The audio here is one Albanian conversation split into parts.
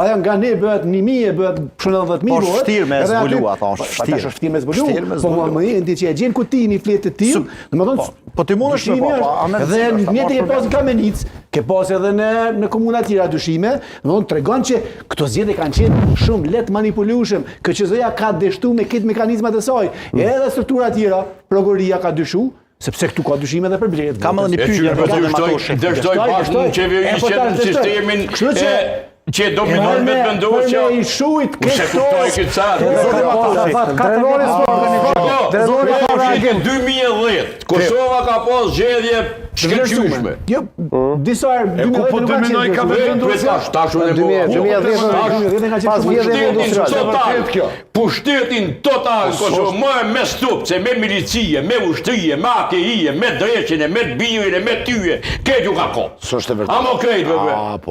Aja nga ne bëhet 1.000, bëhet 10.000. Po shtirë me zbulu ata, shtirë me zbulu. Po më indi që e gjenë kutin i fletë të tilë, në më thonë, po ti mund është me po. Dhe njëti ke pas në Kamenic, ke pas edhe në komuna tjera dyshime, në më thonë, tregon që këto zgjedhje kanë qenë shumë let manipulueshëm, KQZ-ja ka deshtu me këtë mekanizmat e saj, edhe struktura tjera, prokuroria ka dyshu, sepse këtu ka dyshime edhe për blerjet. Kam edhe një pyetje për Matoshin. Dështoj pas në qeverisë në sistemin që dominon me vendosja. Për me i shujt këto... Drenori 2010, Kosova ka pas zgjedhje shkëlqyeshme. Jo, disa herë 2010 ka pushtetin total Kosovë, më me stupce, me milicie, me ushtrije, me AKI-je, me dreqin, me birin, me tyje, këtë ju ka ko. Amo krejtve ju ka ko.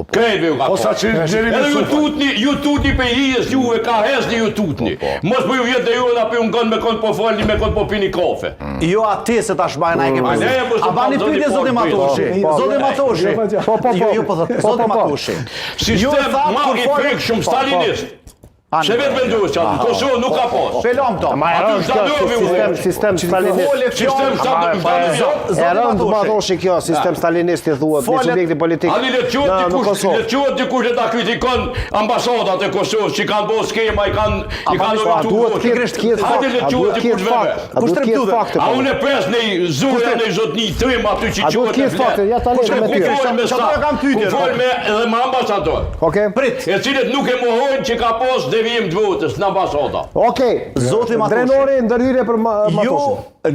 Edhe ju tutni për hijes juve ka hesni ju tutni. Mos për ju vjetë dhe ju edhe për unë kënë me kënë po folni, me kënë po pini kafe. Jo ati se ta shbajnë a i kemë përzi. A bani pyetje Zotë Matoshi. Zotë Matoshi. Jo, po thotë, Zotë Matoshi. Sistem ma i frikë shumë stalinist. Se vetë vendosë që atë, Kosovë nuk ka posë. Pelom to. Sistem stalinist. Sistem stalinist. E rëndë Matoshi kjo, sistem stalinist i thuhet, një subjekti politik në Kosovë. Le quhet dikush e ta kritikon ambasadat e Kosovës që kanë bërë skema, i kanë fakte. A unë e pres në zurja në zotni trim aty që quhet e fletë. Ku fol me edhe me ambasador. E cilët nuk e mohojnë që ka posë devijim të votës në ambasada. Okej, Zoti Matoshi. Drenori ndërhyrje për Matoshin. Ju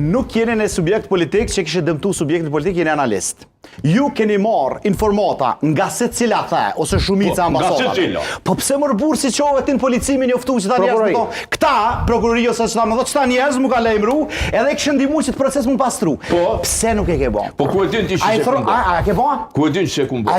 nuk jeni në subjekt politik që kishte dëmtu subjektin politik, jeni analist. Ju keni marrë informata nga secila the ose shumica ambasadave. Po pse më burr si çove tin policimin njoftu që tani jashtë këto. Këta prokuroria ose çfarë më thotë, çta njerëz më ka lajmëru, edhe kishin ndihmuar që të proces mund pastru. Pse nuk e ke bën? Po ku e din ti se a ke bën? Ku e din se ku bën?